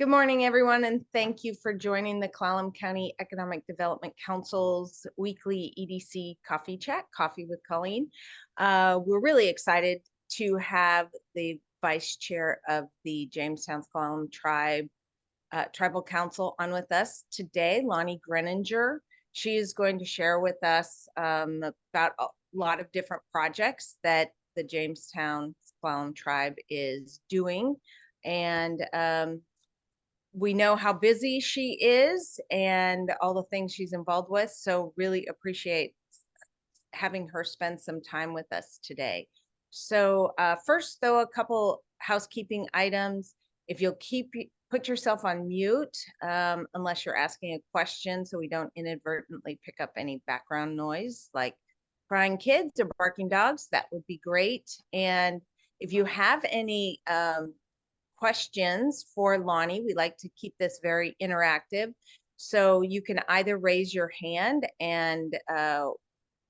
Good morning, everyone, and thank you for joining the Clallam County Economic Development Council's weekly EDC Coffee Chat, Coffee with Colleen. We're really excited to have the Vice Chair of the Jamestown Clallam Tribal Council on with us today, Loni Grinnell-Greninger. She is going to share with us about a lot of different projects that the Jamestown Clallam Tribe is doing. And we know how busy she is and all the things she's involved with. So really appreciate having her spend some time with us today. So first, though, a couple housekeeping items. If you'll put yourself on mute unless you're asking a question, so we don't inadvertently pick up any background noise like crying kids or barking dogs, that would be great. And if you have any questions for Loni, we like to keep this very interactive. So you can either raise your hand and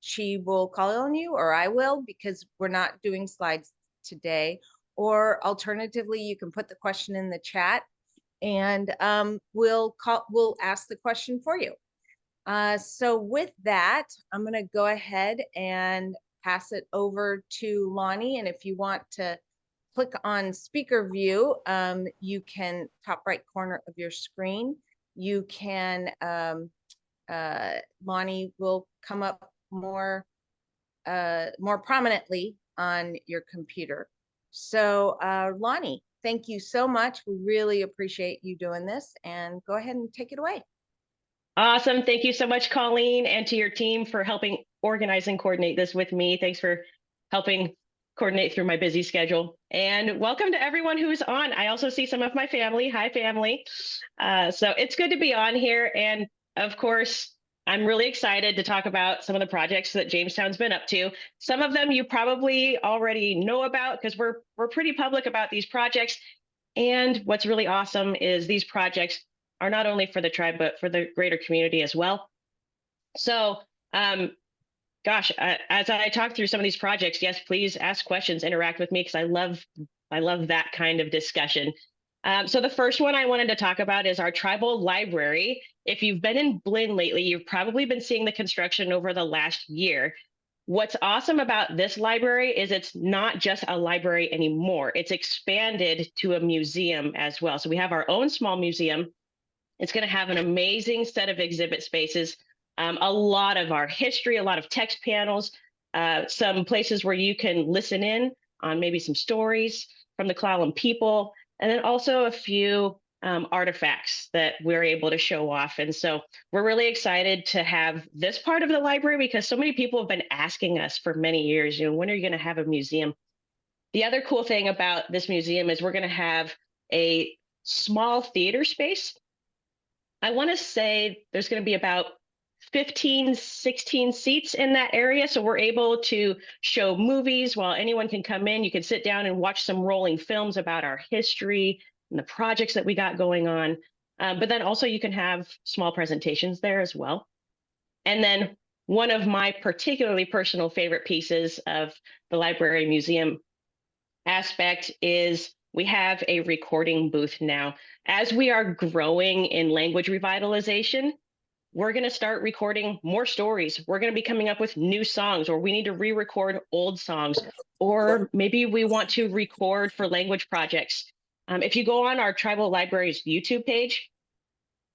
she will call on you, or I will, because we're not doing slides today. Or alternatively, you can put the question in the chat and we'll ask the question for you. So with that, I'm going to go ahead and pass it over to Loni. And if you want to click on speaker view, you can top right corner of your screen. You can, Loni will come up more prominently on your computer. So Loni, thank you so much. We really appreciate you doing this, and go ahead and take it away. Awesome. Thank you so much, Colleen, and to your team for helping organize and coordinate this with me. Thanks for helping coordinate through my busy schedule. And welcome to everyone who's on. I also see some of my family. Hi, family. So it's good to be on here. And of course, I'm really excited to talk about some of the projects that Jamestown's been up to. Some of them you probably already know about because we're pretty public about these projects. And what's really awesome is these projects are not only for the tribe, but for the greater community as well. So gosh, as I talk through some of these projects, yes, please ask questions, interact with me, because I love that kind of discussion. So the first one I wanted to talk about is our tribal library. If you've been in Blyn lately, you've probably been seeing the construction over the last year. What's awesome about this library is it's not just a library anymore. It's expanded to a museum as well. So we have our own small museum. It's going to have an amazing set of exhibit spaces. A lot of our history, a lot of text panels, some places where you can listen in on maybe some stories from the Clallam people, and then also a few artifacts that we're able to show off. And so we're really excited to have this part of the library because so many people have been asking us for many years, when are you going to have a museum? The other cool thing about this museum is we're going to have a small theater space. I want to say there's going to be about 15, 16 seats in that area. So we're able to show movies while anyone can come in. You can sit down and watch some rolling films about our history and the projects that we got going on. But then also you can have small presentations there as well. And then one of my particularly personal favorite pieces of the library museum aspect is we have a recording booth now. As we are growing in language revitalization, we're going to start recording more stories. We're going to be coming up with new songs, or we need to re-record old songs, or maybe we want to record for language projects. If you go on our tribal library's YouTube page,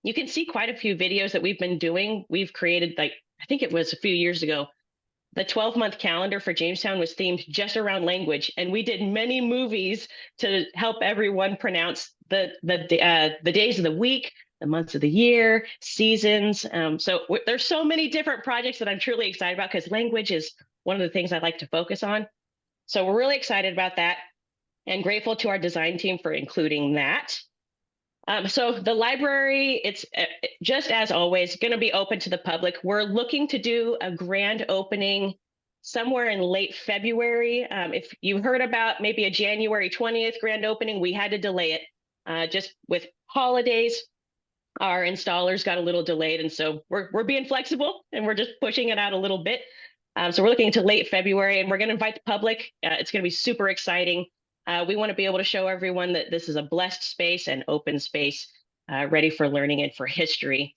you can see quite a few videos that we've been doing. We've created, I think it was a few years ago, the 12-month calendar for Jamestown was themed just around language, and we did many movies to help everyone pronounce the days of the week, the months of the year, seasons. So there's so many different projects that I'm truly excited about because language is one of the things I like to focus on. So we're really excited about that and grateful to our design team for including that. So the library, it's just as always going to be open to the public. We're looking to do a grand opening somewhere in late February. If you heard about maybe a January 20th grand opening, we had to delay it just with holidays. Our installers got a little delayed, and so we're being flexible and we're just pushing it out a little bit. So we're looking to late February, and we're going to invite the public. It's going to be super exciting. We want to be able to show everyone that this is a blessed space and open space, ready for learning and for history.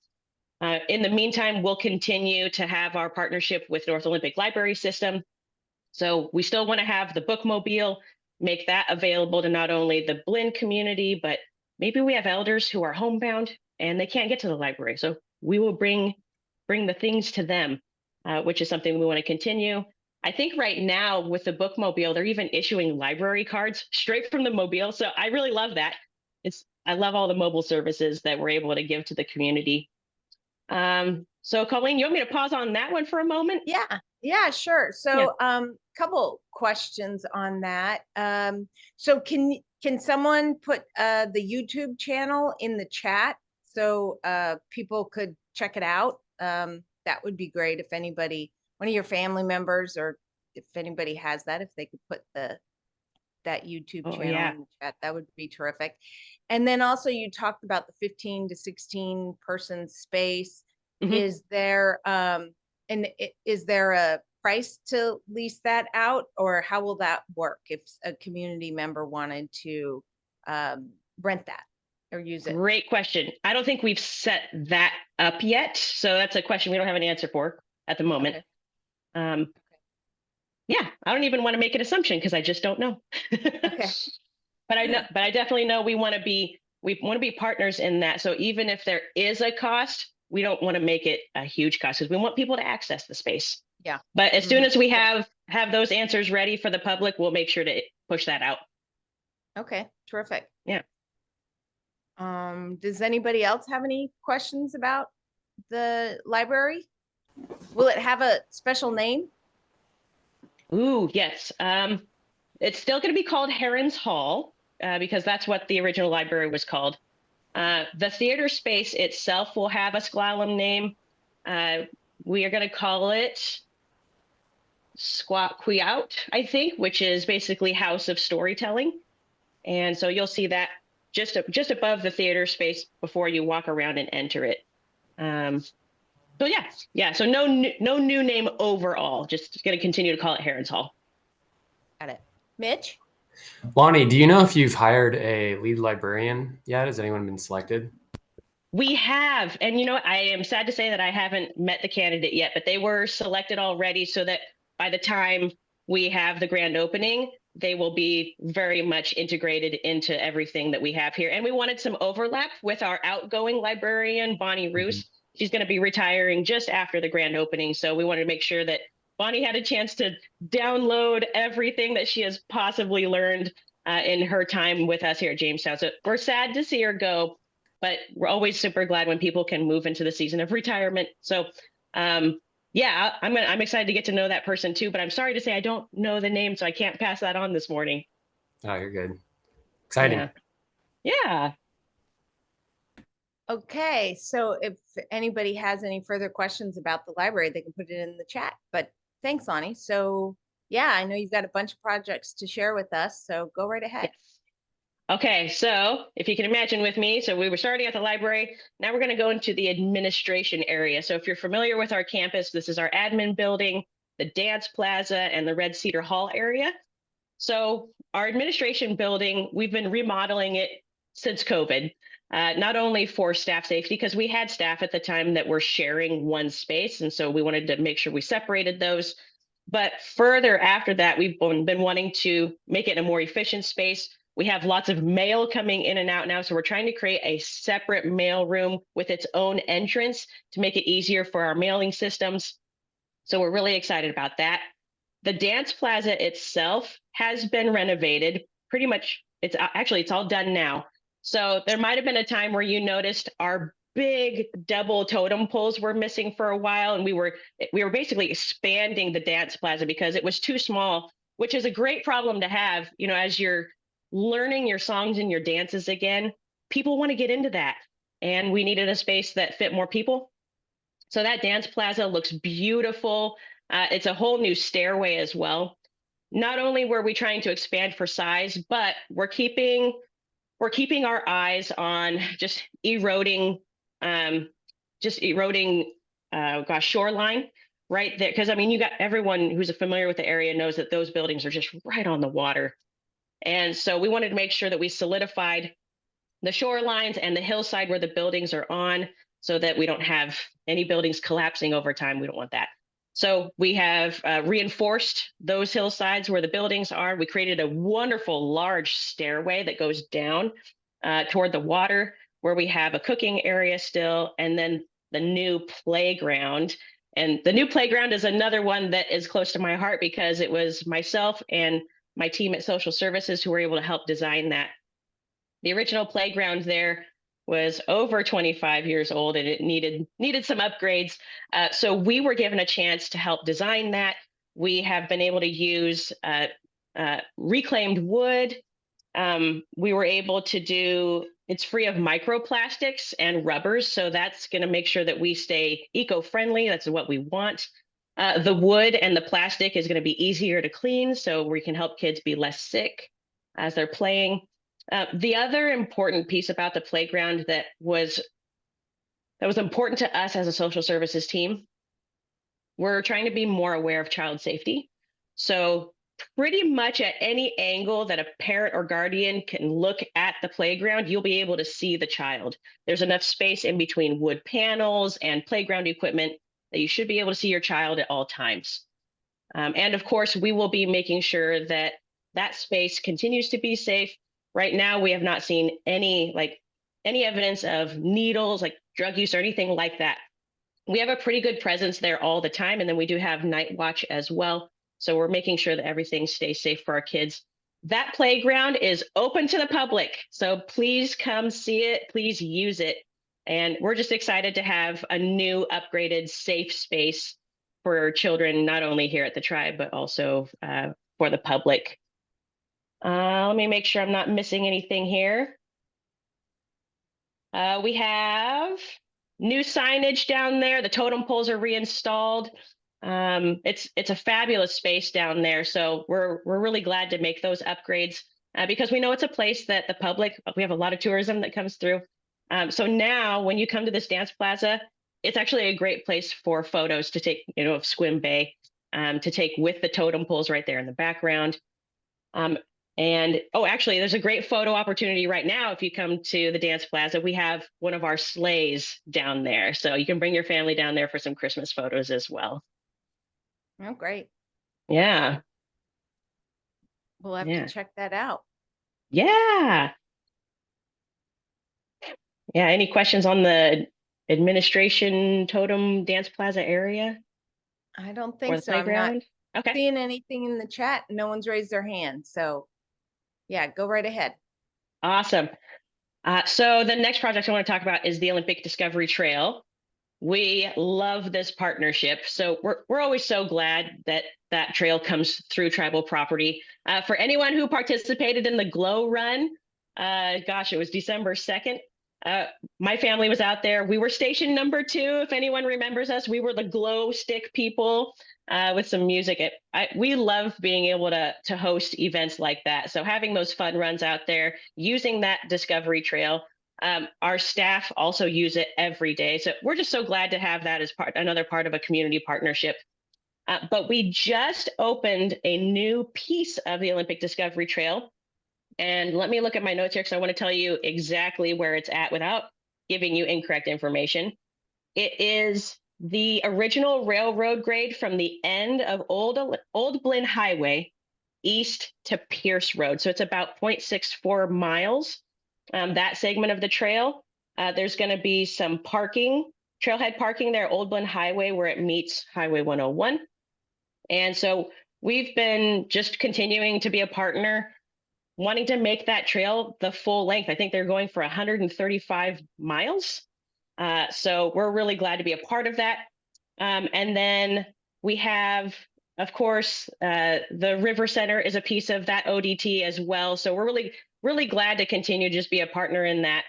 In the meantime, we'll continue to have our partnership with North Olympic Library System. So we still want to have the bookmobile, make that available to not only the Blyn community, but maybe we have elders who are homebound and they can't get to the library. So we will bring the things to them, which is something we want to continue. I think right now with the bookmobile, they're even issuing library cards straight from the mobile. So I really love that. I love all the mobile services that we're able to give to the community. So Colleen, you want me to pause on that one for a moment? Yeah, sure. So, couple questions on that. So can someone put the YouTube channel in the chat so people could check it out? That would be great if anybody, one of your family members, or if anybody has that, if they could put that YouTube channel in the chat, that would be terrific. And then also you talked about the 15 to 16 person space. Is there is there a price to lease that out, or how will that work if a community member wanted to rent that or use it? Great question. I don't think we've set that up yet. So that's a question we don't have an answer for at the moment. Okay. Yeah, I don't even want to make an assumption because I just don't know. Okay. But I definitely know we want to be partners in that. So even if there is a cost, we don't want to make it a huge cost because we want people to access the space. Yeah. But as soon as we have those answers ready for the public, we'll make sure to push that out. Okay, terrific. Yeah. Does anybody else have any questions about the library? Will it have a special name? Ooh, yes. It's still going to be called Heron's Hall because that's what the original library was called. The theater space itself will have a Sklallam name. We are going to call it Squat-Queout, I think, which is basically House of Storytelling. And so you'll see that just above the theater space before you walk around and enter it. So yeah. So no new name overall. Just going to continue to call it Heron's Hall. Got it. Mitch? Loni, do you know if you've hired a lead librarian yet? Has anyone been selected? We have, and I am sad to say that I haven't met the candidate yet, but they were selected already so that by the time we have the grand opening, they will be very much integrated into everything that we have here. And we wanted some overlap with our outgoing librarian, Bonnie Roos. She's going to be retiring just after the grand opening. So we wanted to make sure that Bonnie had a chance to download everything that she has possibly learned in her time with us here at Jamestown. So we're sad to see her go, but we're always super glad when people can move into the season of retirement. So yeah, I'm excited to get to know that person too, but I'm sorry to say I don't know the name, so I can't pass that on this morning. Oh, you're good. Exciting. Yeah. Okay, so if anybody has any further questions about the library, they can put it in the chat. But thanks, Loni. So yeah, I know you've got a bunch of projects to share with us, so go right ahead. Yes. Okay, so if you can imagine with me, so we were starting at the library. Now we're going to go into the administration area. So if you're familiar with our campus, this is our admin building, the dance plaza, and the Red Cedar Hall area. So our administration building, we've been remodeling it since COVID, not only for staff safety, because we had staff at the time that were sharing one space. And so we wanted to make sure we separated those. But further after that, we've been wanting to make it a more efficient space. We have lots of mail coming in and out now. So we're trying to create a separate mail room with its own entrance to make it easier for our mailing systems. So we're really excited about that. The dance plaza itself has been renovated. Pretty much, it's all done now. So there might have been a time where you noticed our big double totem poles were missing for a while. And we were basically expanding the dance plaza because it was too small, which is a great problem to have, as you're learning your songs and your dances again. People want to get into that. And we needed a space that fit more people. So that dance plaza looks beautiful. It's a whole new stairway as well. Not only were we trying to expand for size, but we're keeping our eyes on just eroding shoreline right there. Because you got everyone who's familiar with the area knows that those buildings are just right on the water. And so we wanted to make sure that we solidified the shorelines and the hillside where the buildings are on so that we don't have any buildings collapsing over time. We don't want that. So we have reinforced those hillsides where the buildings are. We created a wonderful large stairway that goes down toward the water where we have a cooking area still, and then the new playground. And the new playground is another one that is close to my heart because it was myself and my team at Social Services who were able to help design that. The original playground there was over 25 years old and it needed some upgrades. So we were given a chance to help design that. We have been able to use reclaimed wood. We were able to do, it's free of microplastics and rubbers. So that's going to make sure that we stay eco-friendly. That's what we want. The wood and the plastic is going to be easier to clean, so we can help kids be less sick as they're playing. The other important piece about the playground that was important to us as a social services team, we're trying to be more aware of child safety. So pretty much at any angle that a parent or guardian can look at the playground, you'll be able to see the child. There's enough space in between wood panels and playground equipment that you should be able to see your child at all times. And of course, we will be making sure that that space continues to be safe. Right now, we have not seen any evidence of needles, like drug use or anything like that. We have a pretty good presence there all the time. And then we do have night watch as well. So we're making sure that everything stays safe for our kids. That playground is open to the public. So please come see it. Please use it. And we're just excited to have a new upgraded safe space for children, not only here at the tribe, but also for the public. Let me make sure I'm not missing anything here. We have new signage down there. The totem poles are reinstalled. It's a fabulous space down there. So we're really glad to make those upgrades because we know it's a place that the public, we have a lot of tourism that comes through. So now when you come to this dance plaza, it's actually a great place for photos to take, of Squim Bay, to take with the totem poles right there in the background. And actually, there's a great photo opportunity right now. If you come to the dance plaza, we have one of our sleighs down there. So you can bring your family down there for some Christmas photos as well. Oh, great. Yeah. We'll have to check that out. Yeah. Yeah. Any questions on the administration totem dance plaza area? I don't think so. I'm not seeing anything in the chat. No one's raised their hand. So yeah, go right ahead. Awesome. So the next project I want to talk about is the Olympic Discovery Trail. We love this partnership. So we're always so glad that that trail comes through tribal property. For anyone who participated in the Glow Run, gosh, it was December 2nd. My family was out there. We were station number 2. If anyone remembers us, we were the glow stick people with some music. We love being able to host events like that. So having those fun runs out there, using that Discovery Trail. Our staff also use it every day. So we're just so glad to have that as another part of a community partnership. But we just opened a new piece of the Olympic Discovery Trail. And let me look at my notes here because I want to tell you exactly where it's at without giving you incorrect information. It is the original railroad grade from the end of Old Blyn Highway east to Pierce Road. So it's about 0.64 miles. That segment of the trail. There's going to be some trailhead parking there, Old Blyn Highway, where it meets Highway 101. And so we've been just continuing to be a partner, wanting to make that trail the full length. I think they're going for 135 miles. So we're really glad to be a part of that. And then we have, of course, the River Center is a piece of that ODT as well. So we're really glad to continue to just be a partner in that.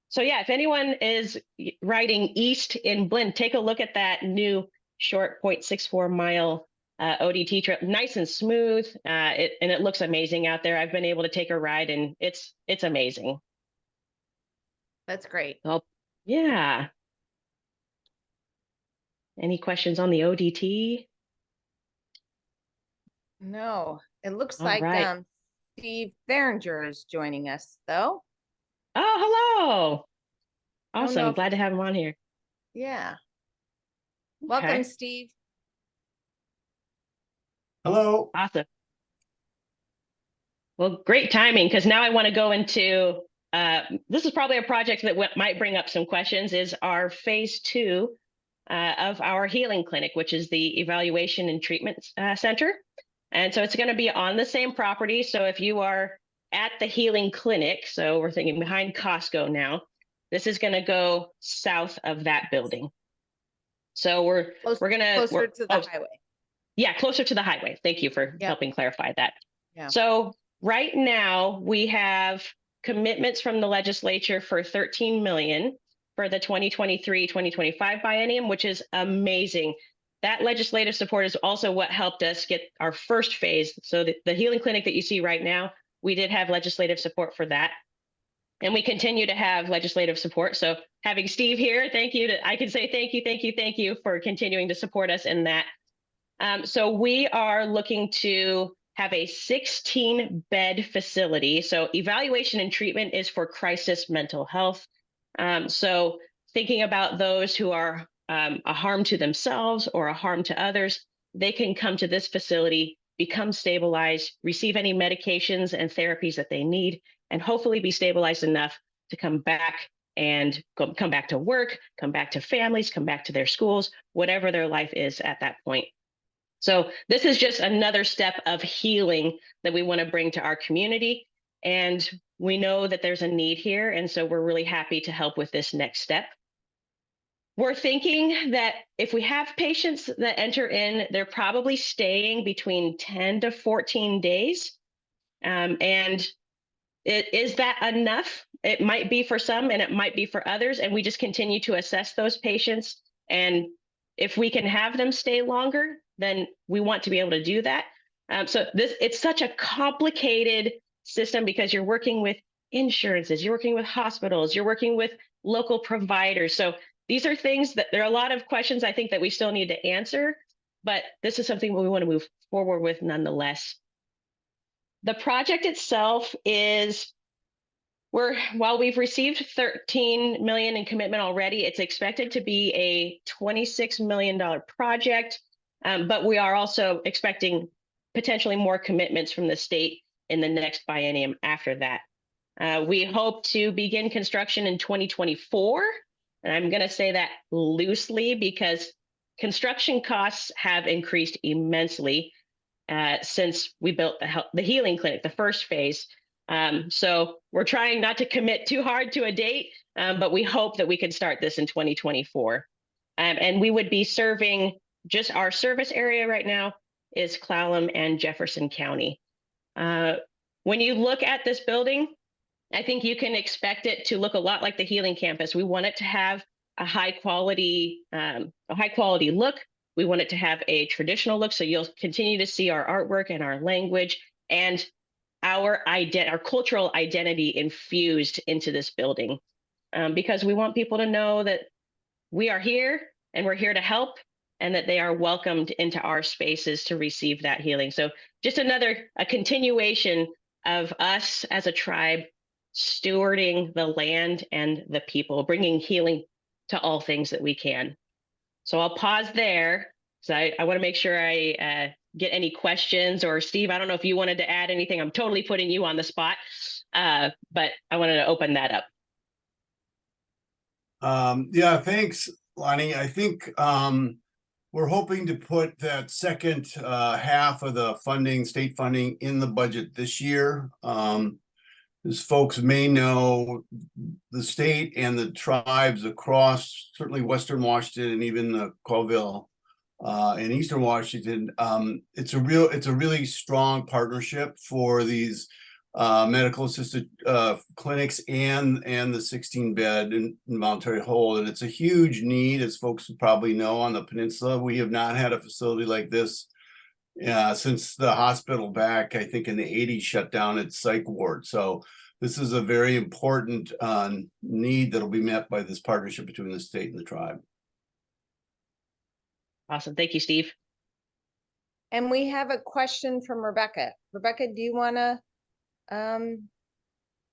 So yeah, if anyone is riding east in Blyn, take a look at that new short 0.64 mile ODT trail. Nice and smooth, and it looks amazing out there. I've been able to take a ride, and it's amazing. That's great. Oh, yeah. Any questions on the ODT? No, It looks All like right. Steve Behringer is joining us, though. Oh, hello. I don't know Awesome. if Glad to have him on here. yeah. Welcome, Okay. Steve. Hello. Awesome. Well, great timing, because now I want to go into this is probably a project that might bring up some questions, is our phase 2 of our healing clinic, which is the evaluation and treatment center. And so it's going to be on the same property. So if you are at the healing clinic, so we're thinking behind Costco now, this is going to go south of that building. So we're going to closer to the highway. Yeah, closer to the highway. Thank you for helping clarify that. Yeah. So right now we have commitments from the legislature for 13 million for the 2023-2025 biennium, which is amazing. That legislative support is also what helped us get our first phase. So the healing clinic that you see right now, we did have legislative support for that. And we continue to have legislative support. So having Steve here, thank you. I can say thank you for continuing to support us in that. So we are looking to have a 16-bed facility. So evaluation and treatment is for crisis mental health. So thinking about those who are a harm to themselves or a harm to others, they can come to this facility, become stabilized, receive any medications and therapies that they need, and hopefully be stabilized enough to come back and come back to work, come back to families, come back to their schools, whatever their life is at that point. So this is just another step of healing that we want to bring to our community. And we know that there's a need here. And so we're really happy to help with this next step. We're thinking that if we have patients that enter in, they're probably staying between 10 to 14 days. And is that enough? It might be for some and it might be for others. And we just continue to assess those patients. And if we can have them stay longer, then we want to be able to do that. So it's such a complicated system because you're working with insurances, you're working with hospitals, you're working with local providers. So these are things that there are a lot of questions I think that we still need to answer, but this is something we want to move forward with nonetheless. The project itself is while we've received 13 million in commitment already, it's expected to be a $26 million project, but we are also expecting potentially more commitments from the state in the next biennium after that. We hope to begin construction in 2024, and I'm going to say that loosely because construction costs have increased immensely since we built the healing clinic, the first phase. So we're trying not to commit too hard to a date, but we hope that we can start this in 2024. And we would be serving just our service area right now is Clallam and Jefferson County. When you look at this building, I think you can expect it to look a lot like the healing campus. We want it to have a high quality look. We want it to have a traditional look. So you'll continue to see our artwork and our language and our cultural identity infused into this building, because we want people to know that we are here and we're here to help and that they are welcomed into our spaces to receive that healing. So just a continuation of us as a tribe stewarding the land and the people, bringing healing to all things that we can. So I'll pause there. So I want to make sure I get any questions, or Steve, I don't know if you wanted to add anything. I'm totally putting you on the spot, but I wanted to open that up. Yeah, thanks, Loni. I think we're hoping to put that second half of the funding, state funding, in the budget this year. As folks may know, the state and the tribes across certainly Western Washington and even Colville in Eastern Washington, it's a really strong partnership for these medical assisted clinics and the 16-bed in voluntary hold. And it's a huge need, as folks probably know, on the peninsula. We have not had a facility like this since the hospital back, I think in the 80s, shut down its psych ward. So this is a very important need that'll be met by this partnership between the state and the tribe. Awesome. Thank you, Steve. And we have a question from Rebecca. Rebecca, do you want to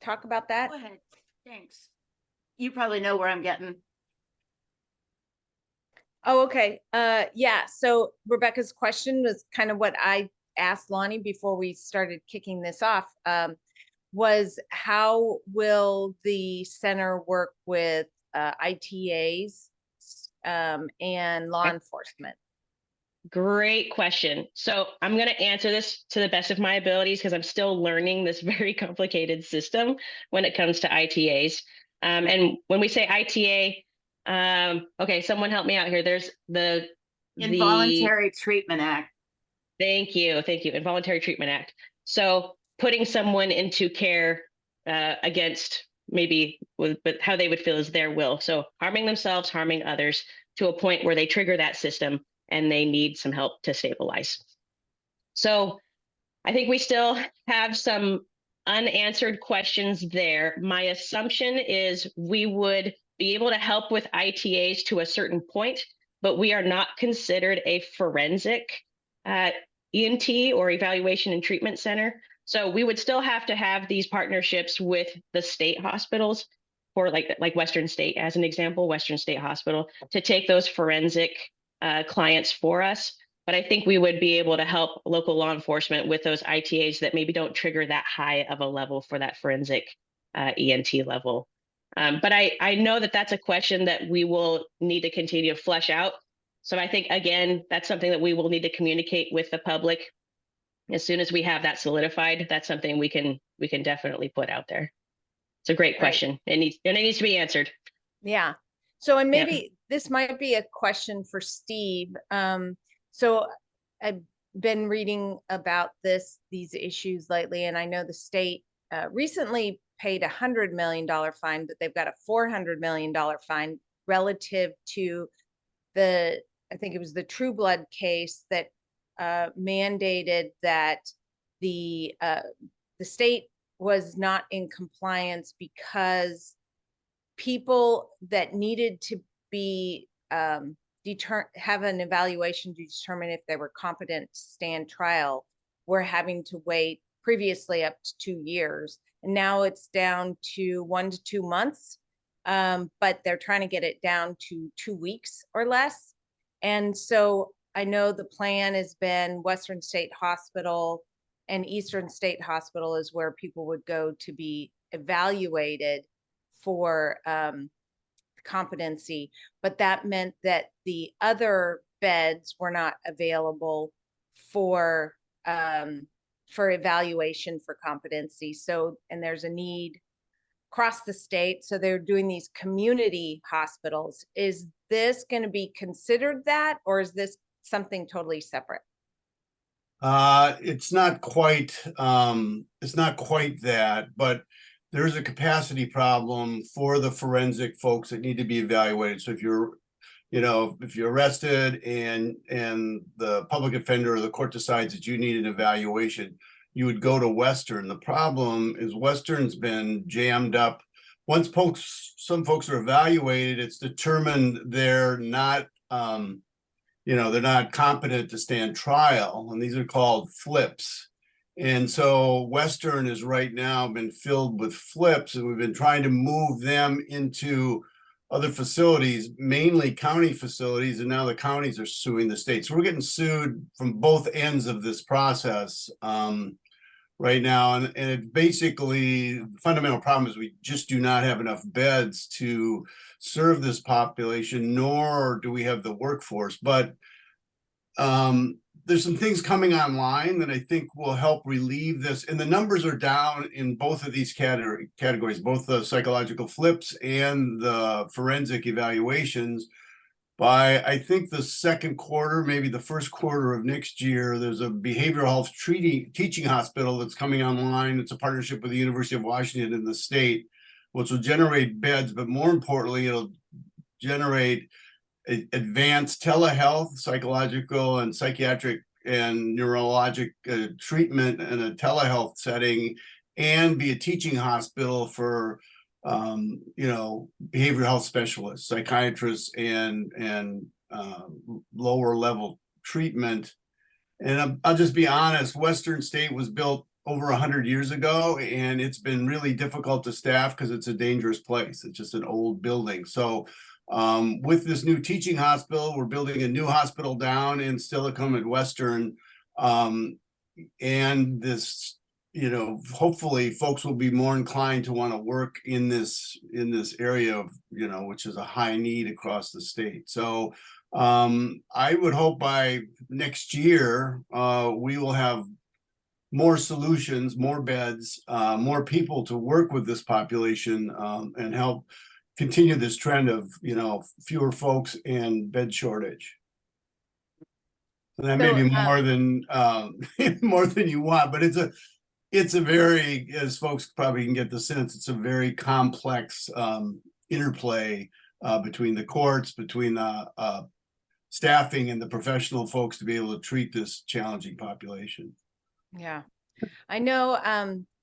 talk about that? Go ahead. Thanks. You probably know where I'm getting. Oh, okay. Yeah. So Rebecca's question was kind of what I asked Lonnie before we started kicking this off. Was how will the center work with ITAs and law enforcement? Great question. So I'm going to answer this to the best of my abilities because I'm still learning this very complicated system when it comes to ITAs. And when we say ITA, okay, someone help me out here. There's the Involuntary Treatment Act. Thank you. Involuntary Treatment Act. So putting someone into care against maybe but how they would feel is their will. So harming themselves, harming others to a point where they trigger that system and they need some help to stabilize. So I think we still have some unanswered questions there. My assumption is we would be able to help with ITAs to a certain point, but we are not considered a forensic ENT or evaluation and treatment center. So we would still have to have these partnerships with the state hospitals, for like Western State as an example, Western State Hospital, to take those forensic clients for us. But I think we would be able to help local law enforcement with those ITAs that maybe don't trigger that high of a level for that forensic ENT level. But I know that that's a question that we will need to continue to flesh out. So I think, again, that's something that we will need to communicate with the public. As soon as we have that solidified, that's something we can definitely put out there. It's a great question. It needs to be answered. Yeah. So, and maybe this might be a question for Steve. So I've been reading about these issues lately, and I know the state recently paid $100 million fine, but they've got a $400 million fine relative to I think it was the True Blood case that mandated that the state was not in compliance because people that needed to be have an evaluation to determine if they were competent to stand trial were having to wait previously up to 2 years, and now it's down to 1 to 2 months, but they're trying to get it down to 2 weeks or less. And so I know the plan has been Western State Hospital and Eastern State Hospital is where people would go to be evaluated for competency, but that meant that the other beds were not available for evaluation for competency. So, and there's a need across the state. So they're doing these community hospitals. Is this going to be considered that, or is this something totally separate? It's not quite that, but there's a capacity problem for the forensic folks that need to be evaluated. So if you're arrested and the public offender or the court decides that you need an evaluation, you would go to Western. The problem is Western's been jammed up. Once some folks are evaluated, it's determined they're not they're not competent to stand trial, and these are called flips. And so Western is right now been filled with flips, and we've been trying to move them into other facilities, mainly county facilities, and now the counties are suing the state. So we're getting sued from both ends of this process right now. And it basically, the fundamental problem is we just do not have enough beds to serve this population, nor do we have the workforce. But there's some things coming online that I think will help relieve this. And the numbers are down in both of these categories, both the psychological flips and the forensic evaluations. By, I think, the second quarter, maybe the first quarter of next year, there's a behavioral health teaching hospital that's coming online. It's a partnership with the University of Washington and the state, which will generate beds, but more importantly, it'll generate advanced telehealth, psychological and psychiatric and neurologic treatment in a telehealth setting, and be a teaching hospital for behavioral health specialists, psychiatrists, and lower level treatment. And I'll just be honest, Western State was built over 100 years ago, and it's been really difficult to staff because it's a dangerous place. It's just an old building. So with this new teaching hospital, we're building a new hospital down in Steilacoom at Western. And this, hopefully folks will be more inclined to want to work in this area of, which is a high need across the state. So I would hope by next year, we will have more solutions, more beds, more people to work with this population, and help continue this trend of, fewer folks and bed shortage. And that may be more than more than you want, but it's a very, as folks probably can get the sense, it's a very complex interplay between the courts, between the staffing and the professional folks to be able to treat this challenging population. Yeah, I know,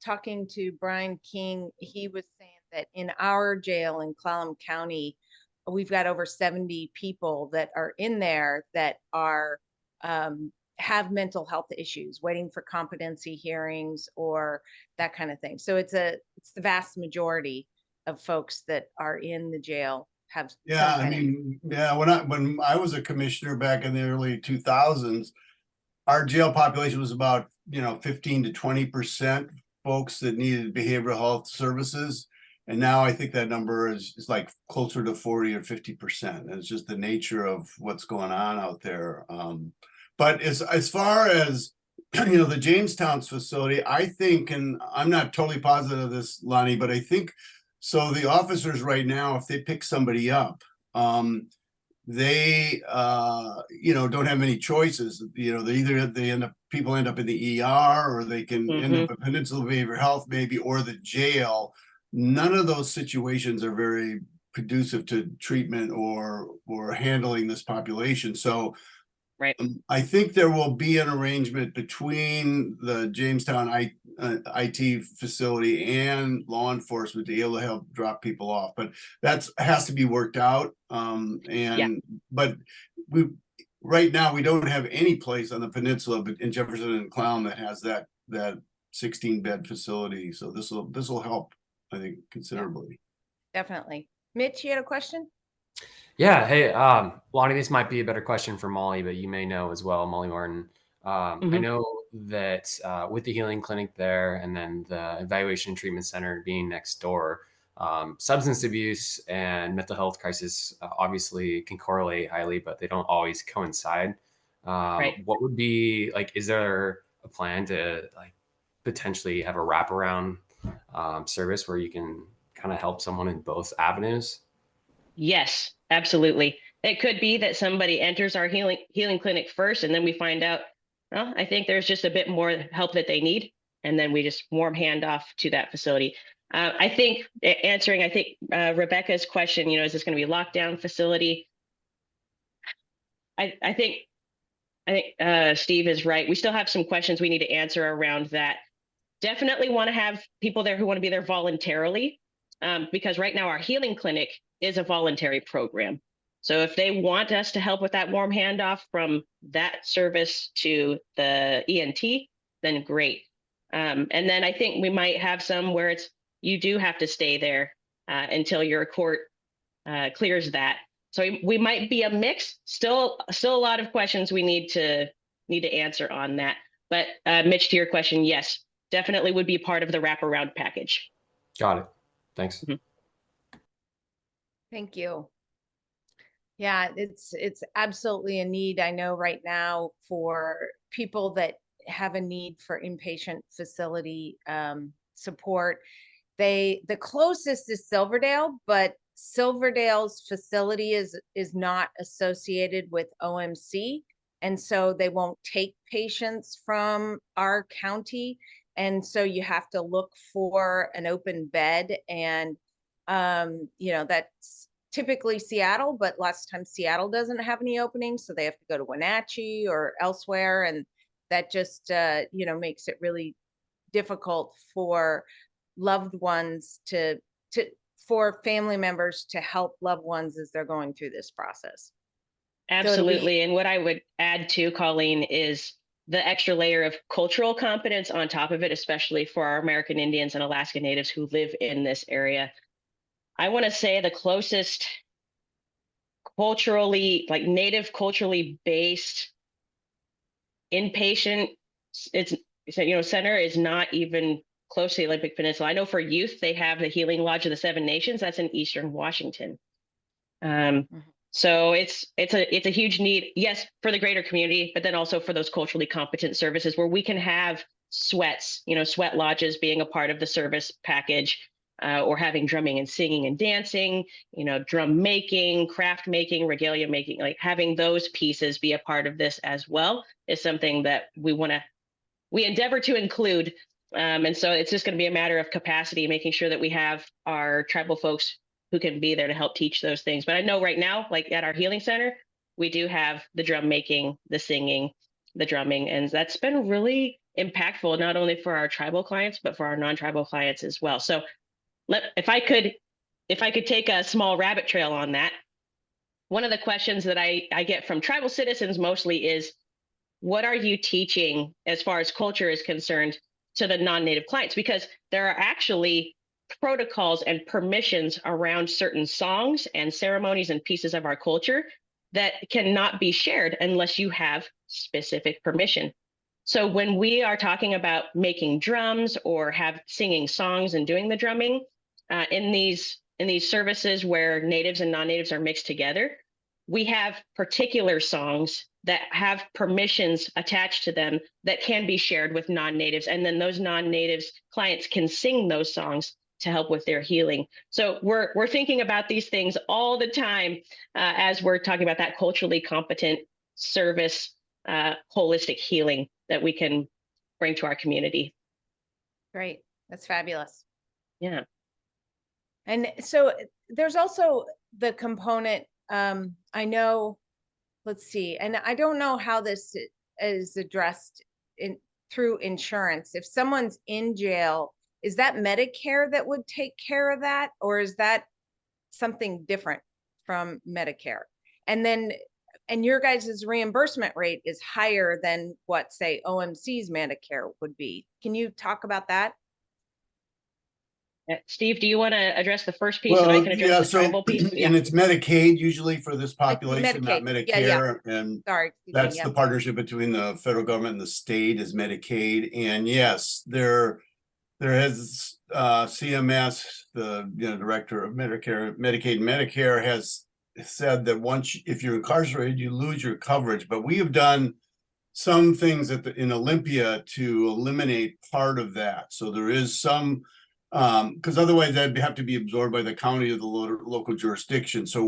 talking to Brian King, he was saying that in our jail in Clallam County, we've got over 70 people that are in there that are, have mental health issues, waiting for competency hearings or that kind of thing. So it's the vast majority of folks that are in the jail have. Yeah, I mean, yeah, when I was a commissioner back in the early 2000s, our jail population was about 15 to 20% folks that needed behavioral health services, and now I think that number is like closer to 40 or 50%. It's just the nature of what's going on out there. But as far as the Jamestown's facility, I think, and I'm not totally positive of this, Lonnie, but I think so. The officers right now, if they pick somebody up, they don't have many choices. People end up in the ER, or they can end up in Peninsula Behavioral Health maybe, or the jail. None of those situations are very conducive to treatment or handling this population. So right. I think there will be an arrangement between the Jamestown IT facility and law enforcement to be able to help drop people off, but that has to be worked out. But right now we don't have any place on the peninsula, but in Jefferson and Clallam, that has that 16-bed facility. So this will help, I think, considerably. Definitely. Mitch, you had a question? Yeah. Hey, Lonnie, this might be a better question for Molly, but you may know as well, Molly Martin. I know that with the healing clinic there and then the evaluation and treatment center being next door, substance abuse and mental health crisis obviously can correlate highly, but they don't always coincide. Right. What would be is there a plan to potentially have a wraparound service where you can kind of help someone in both avenues? Yes, absolutely. It could be that somebody enters our healing clinic first, and then we find out, well, I think there's just a bit more help that they need, and then we just warm hand off to that facility. I think answering Rebecca's question, is this going to be a lockdown facility? I think Steve is right. We still have some questions we need to answer around that. Definitely want to have people there who want to be there voluntarily, because right now our healing clinic is a voluntary program. So if they want us to help with that warm handoff from that service to the ENT, then great. And then I think we might have some where you do have to stay there until your court clears that. So we might be a mix. Still a lot of questions we need to answer on that. But Mitch, to your question, yes, definitely would be part of the wraparound package. Got it. Thanks. Thank you. Yeah, it's absolutely a need. I know right now for people that have a need for inpatient facility support, the closest is Silverdale, but Silverdale's facility is not associated with OMC, and so they won't take patients from our county, and so you have to look for an open bed, and that's typically Seattle, but lots of times Seattle doesn't have any openings, so they have to go to Wenatchee or elsewhere, and that just makes it really difficult for loved ones for family members to help loved ones as they're going through this process. Absolutely. And what I would add to, Colleen, is the extra layer of cultural competence on top of it, especially for our American Indians and Alaska Natives who live in this area. I want to say the closest culturally, like Native culturally based inpatient center is not even close to the Olympic Peninsula. I know for youth, they have the Healing Lodge of the Seven Nations. That's in Eastern Washington. So it's a huge need, yes, for the greater community, but then also for those culturally competent services where we can have sweats, sweat lodges being a part of the service package, or having drumming and singing and dancing, drum making, craft making, regalia making, like having those pieces be a part of this as well is something that we endeavor to include. And so it's just going to be a matter of capacity, making sure that we have our tribal folks who can be there to help teach those things. But I know right now, like at our healing center, we do have the drum making, the singing, the drumming, and that's been really impactful, not only for our tribal clients, but for our non-tribal clients as well. So if I could take a small rabbit trail on that, one of the questions that I get from tribal citizens mostly is, what are you teaching as far as culture is concerned to the non-Native clients? Because there are actually protocols and permissions around certain songs and ceremonies and pieces of our culture that cannot be shared unless you have specific permission. So when we are talking about making drums or singing songs and doing the drumming in these services where natives and non-natives are mixed together, we have particular songs that have permissions attached to them that can be shared with non-natives, and then those non-natives clients can sing those songs to help with their healing. So we're thinking about these things all the time as we're talking about that culturally competent service, holistic healing that we can bring to our community. Great. That's fabulous. Yeah. And so there's also the component, I know, let's see, and I don't know how this is addressed through insurance. If someone's in jail, is that Medicare that would take care of that? Or is that something different from Medicare? And then, and your guys' reimbursement rate is higher than what, say, OMC's Medicare would be. Can you talk about that? Steve, do you want to address the first piece and I can address the tribal piece? And it's Medicaid usually for this population, not Medicaid. Medicare. Yeah. And sorry, that's the partnership between the federal government and the state is Medicaid. And yes, there has CMS, the director of Medicare, Medicaid, and Medicare has said that if you're incarcerated, you lose your coverage. But we have done some things in Olympia to eliminate part of that. So there is some, because otherwise that'd have to be absorbed by the county or the local jurisdiction. So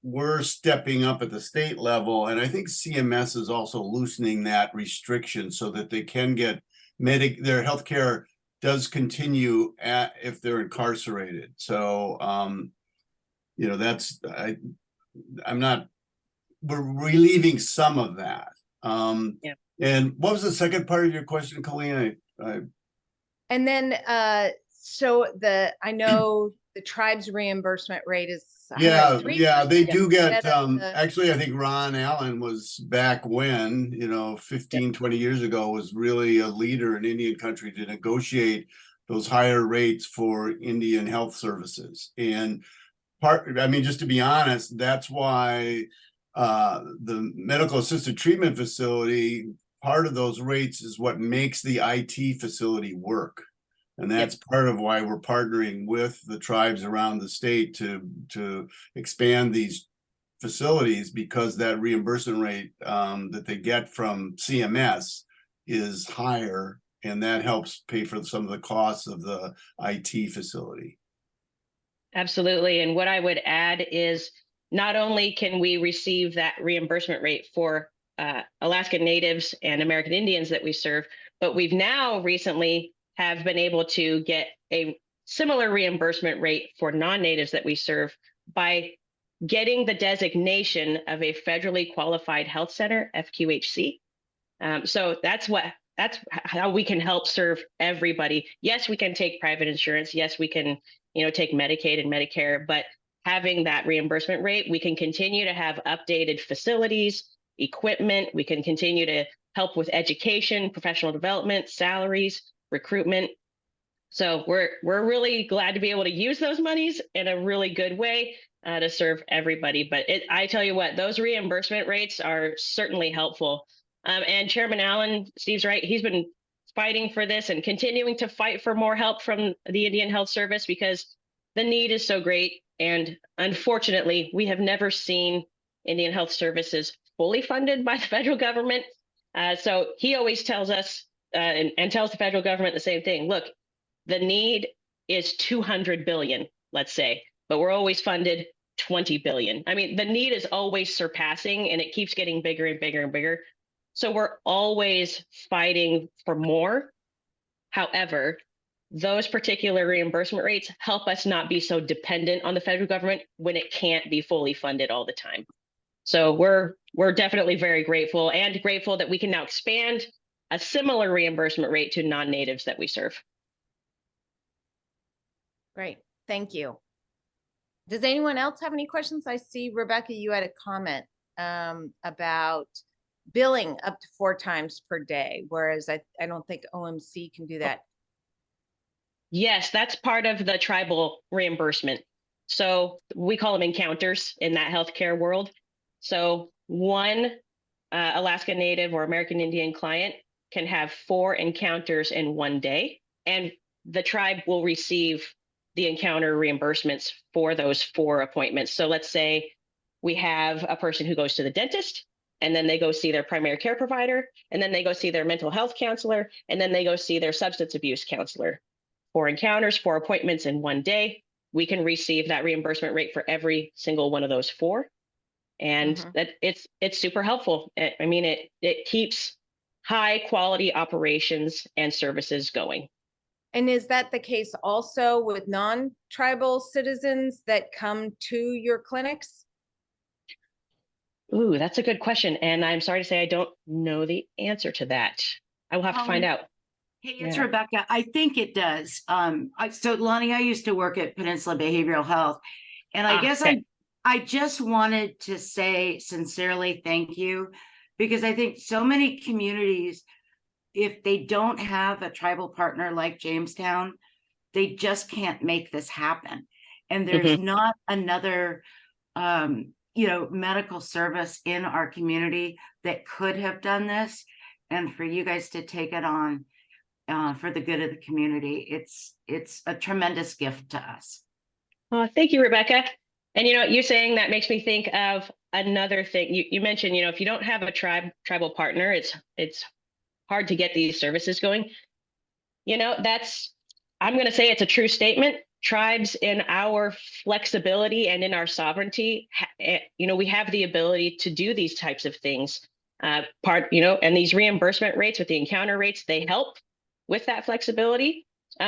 we're stepping up at the state level, and I think CMS is also loosening that restriction so that they can get their healthcare does continue if they're incarcerated. So we're relieving some of that. Yeah. And what was the second part of your question, Colleen? And then I know the tribe's reimbursement rate is they do get actually I think Ron Allen was back when 15 20 years ago was really a leader in Indian country to negotiate those higher rates for Indian health services. And just to be honest, that's why the medical assisted treatment facility, part of those rates is what makes the IT facility work. And that's part of why we're partnering with the tribes around the state to expand these facilities, because that reimbursement rate that they get from CMS is higher, and that helps pay for some of the costs of the IT facility. Absolutely. And what I would add is not only can we receive that reimbursement rate for Alaska Natives and American Indians that we serve, but we've now recently have been able to get a similar reimbursement rate for non-natives that we serve by getting the designation of a federally qualified health center, FQHC. So that's how we can help serve everybody. Yes, we can take private insurance. Yes, we can, take Medicaid and Medicare, but having that reimbursement rate, we can continue to have updated facilities, equipment. We can continue to help with education, professional development, salaries, recruitment. So we're really glad to be able to use those monies in a really good way to serve everybody. But I tell you what, those reimbursement rates are certainly helpful. And Chairman Allen, Steve's right. He's been fighting for this and continuing to fight for more help from the Indian Health Service because the need is so great. And unfortunately, we have never seen Indian Health Services fully funded by the federal government. So he always tells us and tells the federal government the same thing. Look, the need is 200 billion, let's say, but we're always funded 20 billion. I mean, the need is always surpassing and it keeps getting bigger and bigger and bigger. So we're always fighting for more. However, those particular reimbursement rates help us not be so dependent on the federal government when it can't be fully funded all the time. So we're definitely very grateful and grateful that we can now expand a similar reimbursement rate to non-natives that we serve. Great, thank you. Does anyone else have any questions? I see, Rebecca, you had a comment about billing up to 4 times per day, whereas I don't think OMC can do that. Yes, that's part of the tribal reimbursement. So we call them encounters in that healthcare world. So one Alaska Native or American Indian client can have 4 encounters in one day, and the tribe will receive the encounter reimbursements for those 4 appointments. So let's say we have a person who goes to the dentist, and then they go see their primary care provider, and then they go see their mental health counselor, and then they go see their substance abuse counselor. 4 encounters, 4 appointments in one day. We can receive that reimbursement rate for every single one of those 4. And that it's super helpful. I mean, it keeps high quality operations and services going. And is that the case also with non-tribal citizens that come to your clinics? Ooh, that's a good question. And I'm sorry to say I don't know the answer to that. I will have to find out. Hey, it's Rebecca. I think it does. So Lonnie, I used to work at Peninsula Behavioral Health, and I guess okay. I just wanted to say sincerely thank you, because I think so many communities, if they don't have a tribal partner like Jamestown, they just can't make this happen. And there's not another, medical service in our community that could have done this. And for you guys to take it on for the good of the community, it's a tremendous gift to us. Oh, thank you, Rebecca. And you saying that makes me think of another thing. You mentioned, if you don't have a tribal partner, it's hard to get these services going. I'm going to say it's a true statement. Tribes, in our flexibility and in our sovereignty, we have the ability to do these types of things. And these reimbursement rates with the encounter rates, they help with that flexibility.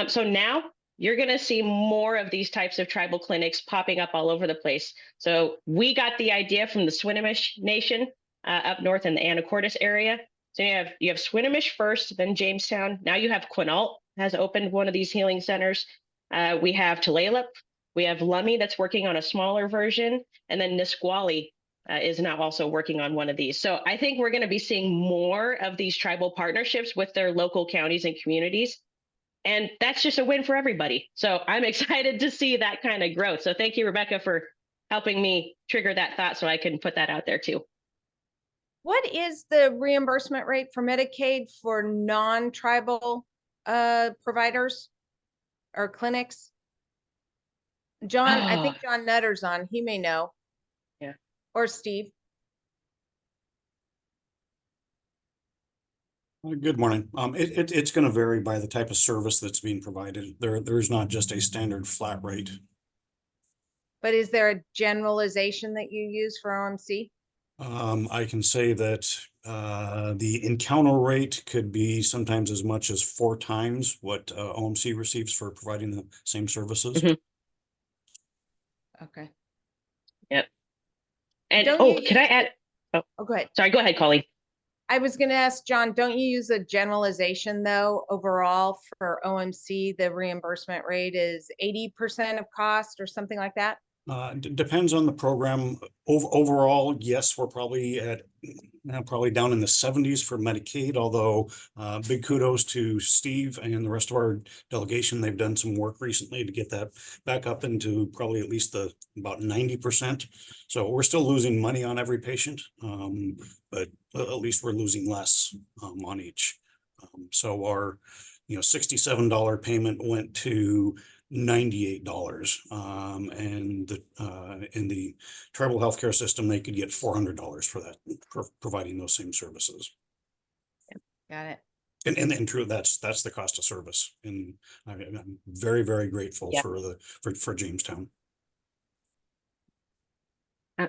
So now you're going to see more of these types of tribal clinics popping up all over the place. So we got the idea from the Swinomish Nation up north in the Anacortes area. So you have Swinomish first, then Jamestown. Now you have Quinault has opened one of these healing centers. We have Tulalip. We have Lummi that's working on a smaller version. And then Nisqually is now also working on one of these. So I think we're going to be seeing more of these tribal partnerships with their local counties and communities. And that's just a win for everybody. So I'm excited to see that kind of growth. So thank you, Rebecca, for helping me trigger that thought so I can put that out there too. What is the reimbursement rate for Medicaid for non-tribal providers or clinics? John, I think John Nutter's on. He may know. Yeah. Or Steve. Good morning. It's going to vary by the type of service that's being provided. There's not just a standard flat rate. But is there a generalization that you use for OMC? I can say that the encounter rate could be sometimes as much as 4 times what OMC receives for providing the same services. Okay. Yep. And can I add? Oh, go ahead. Sorry, go ahead, Colleen. I was going to ask John, don't you use a generalization though, overall for OMC, the reimbursement rate is 80% of cost or something like that? Depends on the program. Overall, yes, we're probably at probably down in the 70s for Medicaid, although big kudos to Steve and the rest of our delegation. They've done some work recently to get that back up into probably at least about 90%. So we're still losing money on every patient, but at least we're losing less on each. So our $67 payment went to $98, and in the tribal healthcare system, they could get $400 for that, for providing those same services. Got it. And true, that's the cost of service, and I'm very, very grateful for Jamestown.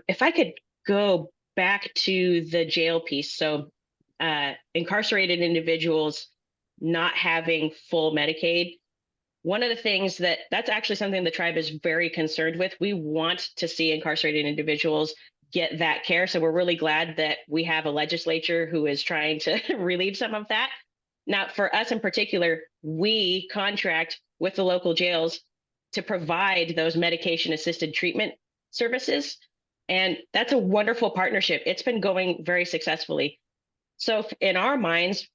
If I could go back to the jail piece, so incarcerated individuals not having full Medicaid. One of the things that's actually something the tribe is very concerned with. We want to see incarcerated individuals get that care. So we're really glad that we have a legislature who is trying to relieve some of that. Now, for us in particular, we contract with the local jails to provide those medication-assisted treatment services. And that's a wonderful partnership. It's been going very successfully. So in our minds,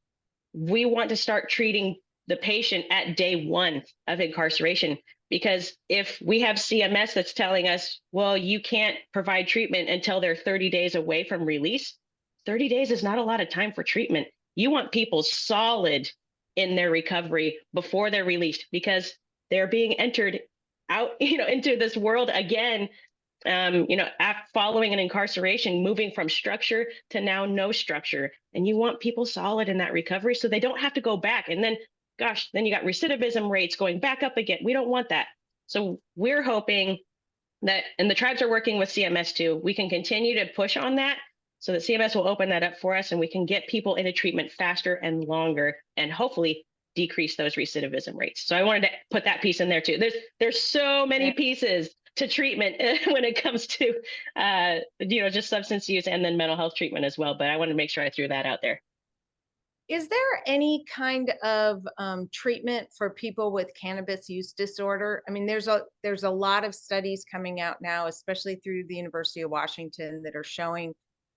we want to start treating the patient at day one of incarceration, because if we have CMS that's telling us, well, you can't provide treatment until they're 30 days away from release, 30 days is not a lot of time for treatment. You want people solid in their recovery before they're released, because they're being entered out, into this world again, following an incarceration, moving from structure to now no structure. And you want people solid in that recovery so they don't have to go back. And then, gosh, then you got recidivism rates going back up again. We don't want that. So we're hoping that, and the tribes are working with CMS too, we can continue to push on that so that CMS will open that up for us and we can get people into treatment faster and longer and hopefully decrease those recidivism rates. So I wanted to put that piece in there too. There's so many pieces to treatment when it comes to, just substance use and then mental health treatment as well. But I wanted to make sure I threw that out there. Is there any kind of treatment for people with cannabis use disorder? I mean, there's a lot of studies coming out now, especially through the University of Washington, that are showing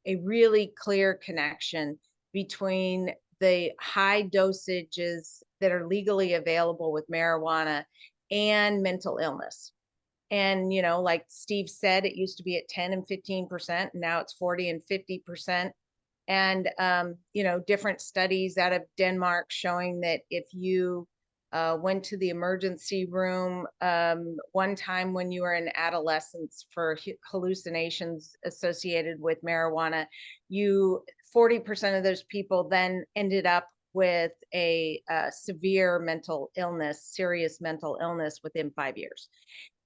a really clear connection between the high dosages that are legally available with marijuana and mental illness. And, like Steve said, it used to be at 10 and 15%, and now it's 40 and 50%. And, different studies out of Denmark showing that if you went to the emergency room one time when you were in adolescence for hallucinations associated with marijuana, 40% of those people then ended up with a severe mental illness, serious mental illness within 5 years.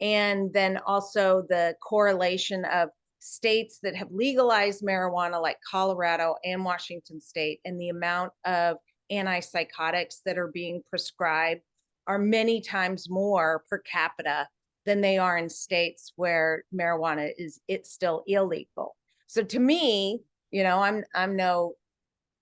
And then also the correlation of states that have legalized marijuana like Colorado and Washington State, and the amount of antipsychotics that are being prescribed are many times more per capita than they are in states where marijuana it's still illegal. So to me, I'm no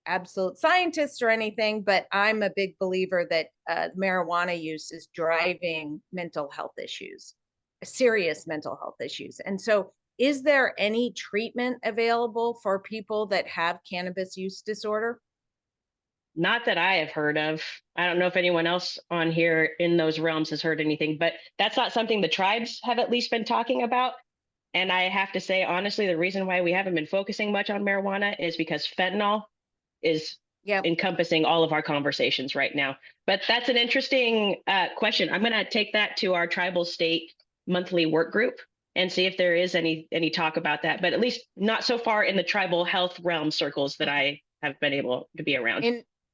absolute scientist or anything, but I'm a big believer that marijuana use is driving mental health issues, serious mental health issues. And so is there any treatment available for people that have cannabis use disorder? Not that I have heard of. I don't know if anyone else on here in those realms has heard anything, but that's not something the tribes have at least been talking about. And I have to say, honestly, the reason why we haven't been focusing much on marijuana is because fentanyl is encompassing all of our conversations right now. But that's an interesting question. I'm going to take that to our tribal state monthly work group and see if there is any talk about that, but at least not so far in the tribal health realm circles that I have been able to be around.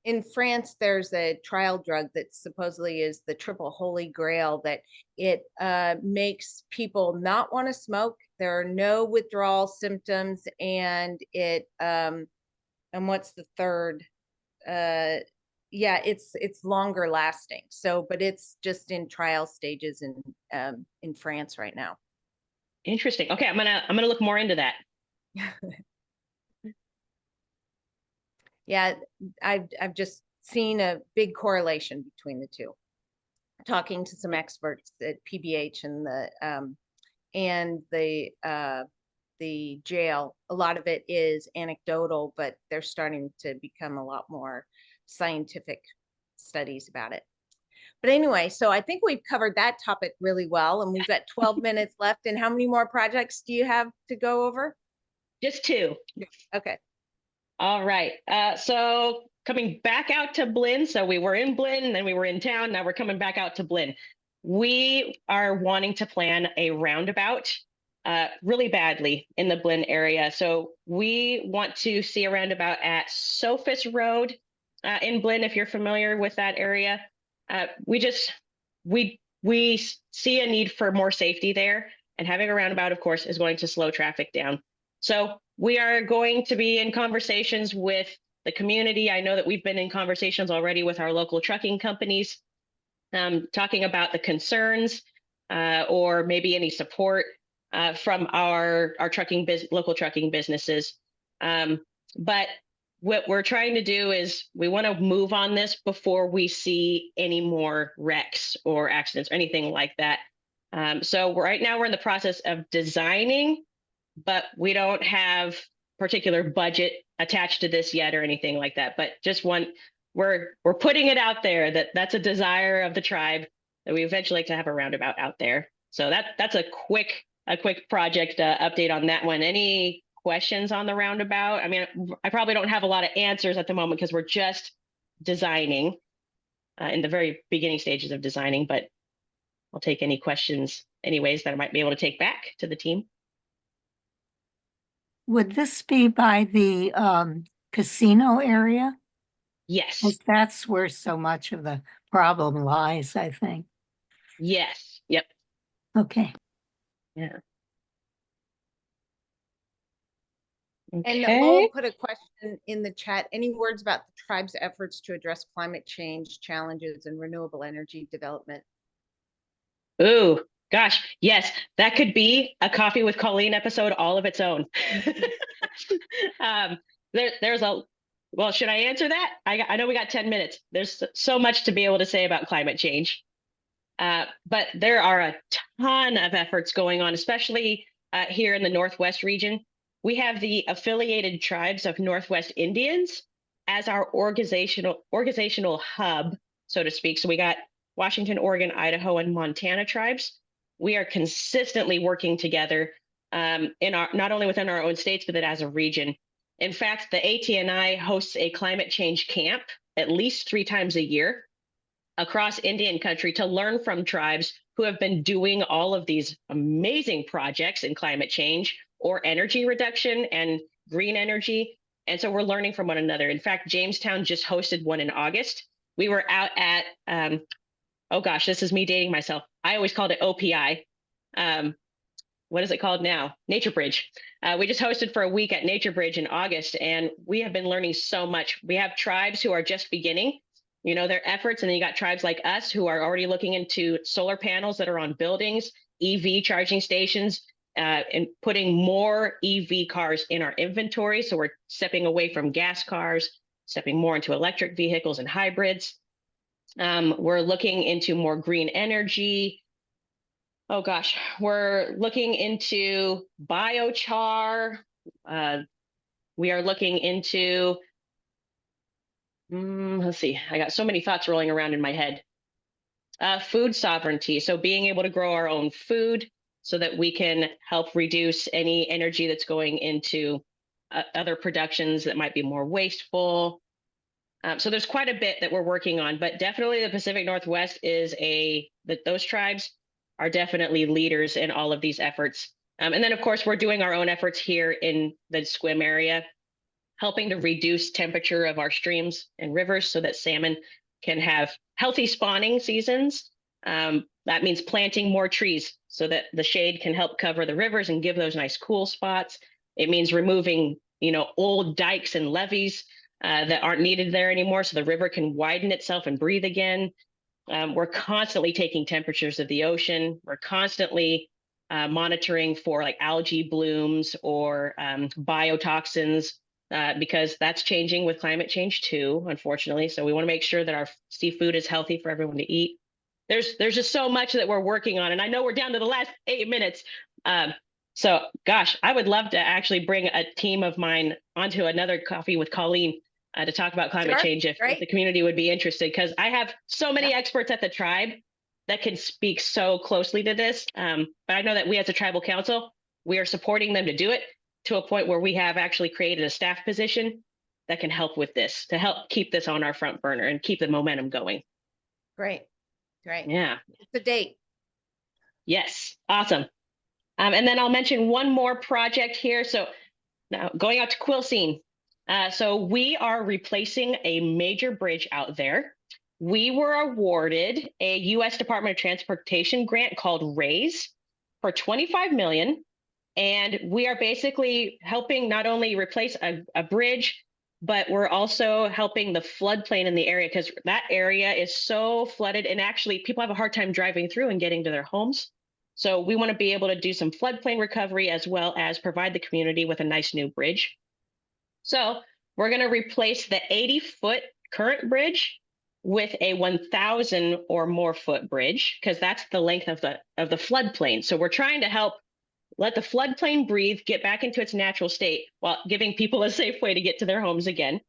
In France, there's a trial drug that supposedly is the triple holy grail, that it makes people not want to smoke. There are no withdrawal symptoms, and it and what's the third? It's longer lasting. So, but it's just in trial stages in France right now. Interesting. Okay, I'm gonna look more into that. Yeah, I've just seen a big correlation between the two. Talking to some experts at PBH and and the jail. A lot of it is anecdotal, but they're starting to become a lot more scientific studies about it. But anyway, so I think we've covered that topic really well, and we've got 12 minutes left. And how many more projects do you have to go over? Just 2. Okay. All right. So coming back out to Blyn. So we were in Blyn, and then we were in town. Now we're coming back out to Blyn. We are wanting to plan a roundabout really badly in the Blyn area. So we want to see a roundabout at Sophus Road in Blyn, if you're familiar with that area. We see a need for more safety there, and having a roundabout, of course, is going to slow traffic down. So we are going to be in conversations with the community. I know that we've been in conversations already with our local trucking companies, talking about the concerns or maybe any support from our local trucking businesses. But what we're trying to do is we want to move on this before we see any more wrecks or accidents or anything like that. So right now we're in the process of designing, but we don't have particular budget attached to this yet or anything like that. But just we're putting it out there that that's a desire of the tribe, that we eventually like to have a roundabout out there. So that's a quick project update on that one. Any questions on the roundabout? I mean, I probably don't have a lot of answers at the moment because we're just designing in the very beginning stages of designing, but I'll take any questions anyways that I might be able to take back to the team. Would this be by the casino area? Yes. 'Cause that's where so much of the problem lies, I think. Yes. Yep. Okay. Yeah. And Okay. Mo put a question in the chat. Any words about the tribe's efforts to address climate change challenges and renewable energy development? Ooh, gosh, yes, that could be a Coffee with Colleen episode all of its own. Well, should I answer that? I know we got 10 minutes. There's so much to be able to say about climate change. But there are a ton of efforts going on, especially here in the Northwest region. We have the affiliated tribes of Northwest Indians as our organizational hub, so to speak. So we got Washington, Oregon, Idaho, and Montana tribes. We are consistently working together not only within our own states, but as a region. In fact, the ATNI hosts a climate change camp at least 3 times a year across Indian country to learn from tribes who have been doing all of these amazing projects in climate change or energy reduction and green energy. And so we're learning from one another. In fact, Jamestown just hosted one in August. We were out at, oh gosh, this is me dating myself. I always called it OPI. What is it called now? Nature Bridge. We just hosted for a week at Nature Bridge in August, and we have been learning so much. We have tribes who are just beginning, their efforts, and then you got tribes like us who are already looking into solar panels that are on buildings, EV charging stations, and putting more EV cars in our inventory. So we're stepping away from gas cars, stepping more into electric vehicles and hybrids. We're looking into more green energy. Oh gosh, we're looking into biochar. We are looking into, let's see, I got so many thoughts rolling around in my head. Food sovereignty, so being able to grow our own food so that we can help reduce any energy that's going into other productions that might be more wasteful. So there's quite a bit that we're working on, but definitely the Pacific Northwest is those tribes are definitely leaders in all of these efforts. And then of course, we're doing our own efforts here in the Sequim area, helping to reduce temperature of our streams and rivers so that salmon can have healthy spawning seasons. That means planting more trees so that the shade can help cover the rivers and give those nice cool spots. It means removing, old dikes and levees that aren't needed there anymore so the river can widen itself and breathe again. We're constantly taking temperatures of the ocean. We're constantly monitoring for like algae blooms or biotoxins because that's changing with climate change too, unfortunately. So we want to make sure that our seafood is healthy for everyone to eat. There's just so much that we're working on. And I know we're down to the last 8 minutes. So gosh, I would love to actually bring a team of mine onto another coffee with Colleen to talk about climate Sure, change if great. the community would be interested, because I have so many Yeah. experts at the tribe that can speak so closely to this. But I know that we as a tribal council, we are supporting them to do it to a point where we have actually created a staff position that can help with this, to help keep this on our front burner and keep the momentum going. Great. Great. Yeah. It's a date. Yes. Awesome. And then I'll mention one more project here. So now going out to Quilcene. So we are replacing a major bridge out there. We were awarded a U.S. Department of Transportation grant called RAISE for $25 million. And we are basically helping not only replace a bridge, but we're also helping the floodplain in the area, because that area is so flooded, and actually people have a hard time driving through and getting to their homes. So we want to be able to do some floodplain recovery as well as provide the community with a nice new bridge. So we're going to replace the 80-foot current bridge with a 1,000 or more foot bridge, because that's the length of the floodplain. So we're trying to help let the floodplain breathe, get back into its natural state while giving people a safe way to get to their homes again.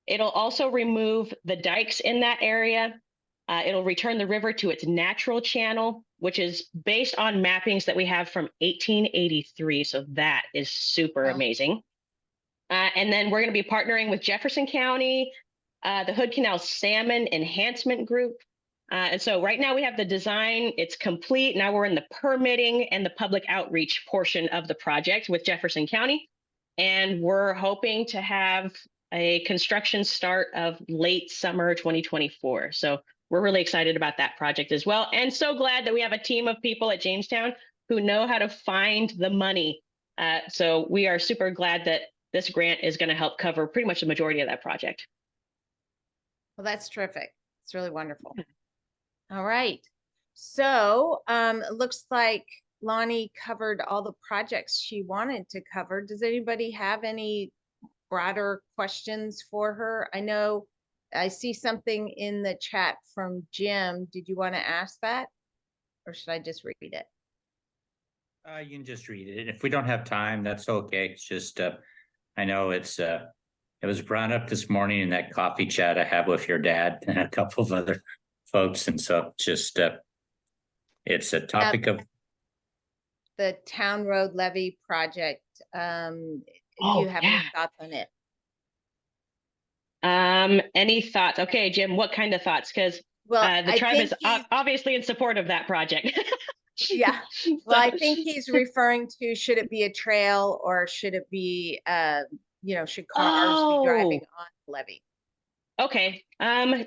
It'll also remove the dikes in that area. It'll return the river to its natural channel, which is based on mappings that we have from 1883. So that is super amazing. And then we're going to be partnering with Jefferson County, the Hood Canal Salmon Enhancement Group. And so right now we have the design, it's complete. Now we're in the permitting and the public outreach portion of the project with Jefferson County. And we're hoping to have a construction start of late summer 2024. So we're really excited about that project as well. And so glad that we have a team of people at Jamestown who know how to find the money. So we are super glad that this grant is going to help cover pretty much the majority of that project. Well, that's terrific. It's really wonderful. All right. So it looks like Loni covered all the projects she wanted to cover. Does anybody have any broader questions for her? I know I see something in the chat from Jim. Did you want to ask that, or should I just read it? You can just read it. If we don't have time, that's okay. It's just, I know it was brought up this morning in that coffee chat I have with your dad and a couple of other folks. And so just, it's a topic of the Town Road Levy project. Do you have any thoughts on it? Any thoughts? Okay, Jim, what kind of thoughts? Because the tribe is obviously in support of that project. Yeah. Well, I think he's referring to, should it be a trail or should it be, should cars be driving on the levee? Okay. I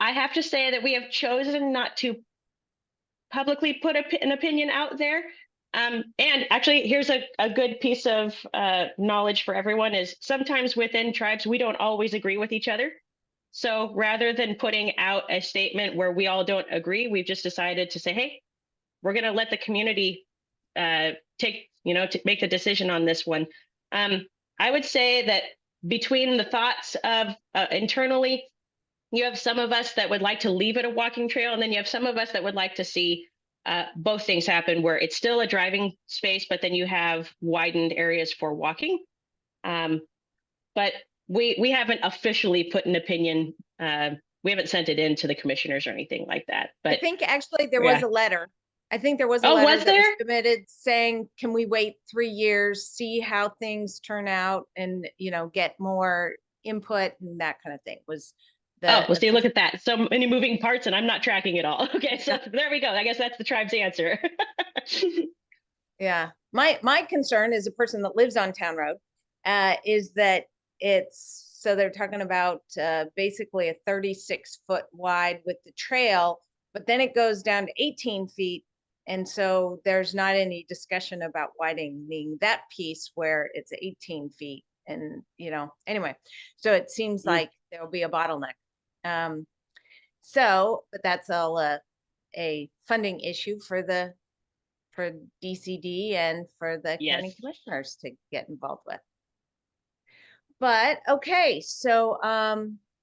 have to say that we have chosen not to publicly put an opinion out there. And actually, here's a good piece of knowledge for everyone is sometimes within tribes, we don't always agree with each other. So rather than putting out a statement where we all don't agree, we've just decided to say, hey, we're going to let the community to make the decision on this one. I would say that between the thoughts of internally, you have some of us that would like to leave it a walking trail, and then you have some of us that would like to see both things happen, where it's still a driving space, but then you have widened areas for walking. But we haven't officially put an opinion. We haven't sent it in to the commissioners or anything like that. But I think actually there was a letter. I think there was a letter that was submitted saying, can we wait 3 years, see how things turn out, and get more input and that kind of thing. Was well, see, look at that. So many moving parts and I'm not tracking it all. Okay, so there we go. I guess that's the tribe's answer. Yeah. My concern as a person that lives on Town Road is that so they're talking about basically a 36-foot wide with the trail, but then it goes down to 18 feet. And so there's not any discussion about widening that piece where it's 18 feet. And, anyway, so it seems like there'll be a bottleneck. But that's all a funding issue for DCD and for the county commissioners to get involved with. But okay, so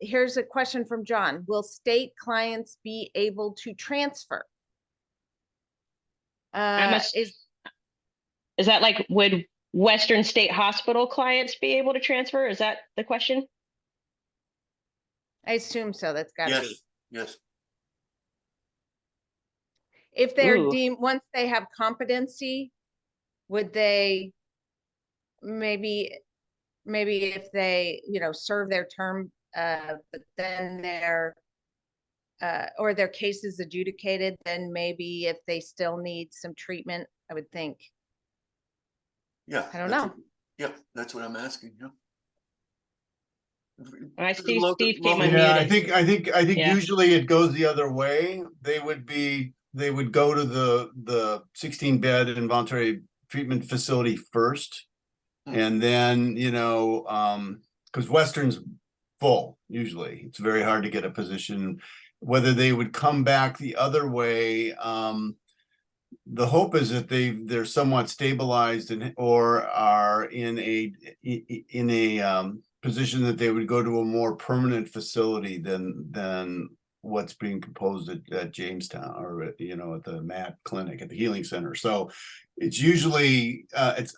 here's a question from John. Will state clients be able to transfer? Is that like, would Western State Hospital clients be able to transfer? Is that the question? I assume so. That's gotta be. Yes. If they're Ooh. deemed, once they have competency, would they maybe if they, serve their term, but then their or their case is adjudicated, then maybe if they still need some treatment, I would think. Yeah. I don't that's know. what- Yeah, that's what I'm asking. Yeah. I see Local- Steve came local- Yeah, I unmuted. think Yeah. usually it goes the other way. They would go to the 16 bed involuntary treatment facility first. And then, because Western's full, usually. It's very hard to get a position. Whether they would come back the other way, the hope is that they're somewhat stabilized or are in a position that they would go to a more permanent facility than what's being proposed at Jamestown or at the MAT clinic at the healing center. So it's usually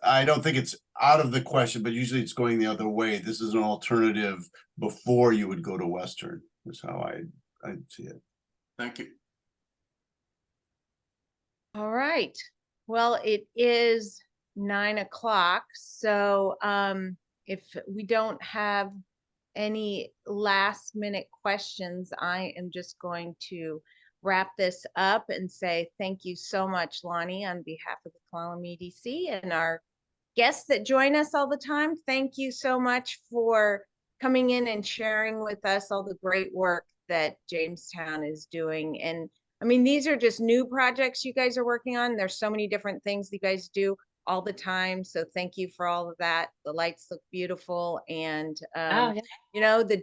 I don't think it's out of the question, but usually it's going the other way. This is an alternative before you would go to Western. That's how I see it. Thank you. All right. Well, it is 9 o'clock. So if we don't have any last minute questions, I am just going to wrap this up and say thank you so much, Loni, on behalf of the Colleen EDC and our guests that join us all the time. Thank you so much for coming in and sharing with us all the great work that Jamestown is doing. And I mean, these are just new projects you guys are working on. There's so many different things you guys do all the time. So thank you for all of that. The lights look beautiful. And, Oh, yeah. the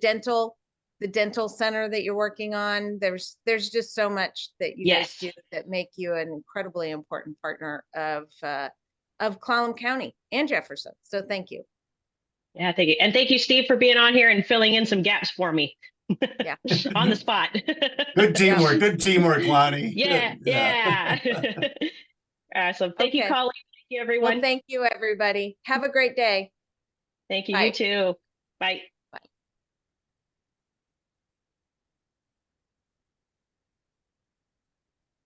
dental center that you're working on, there's just so much that you guys do that make you an incredibly important partner of Clallam County and Jefferson. So thank you. Yeah, thank you. And thank you, Steve, for being on here and filling in some gaps for me. Yeah. On the spot. Good teamwork. Good teamwork, Loni. Yeah. Awesome. Thank you, Okay. Colleen. Thank you, everyone. Well, thank you, everybody. Have a great day. Thank you. Bye. You too. Bye.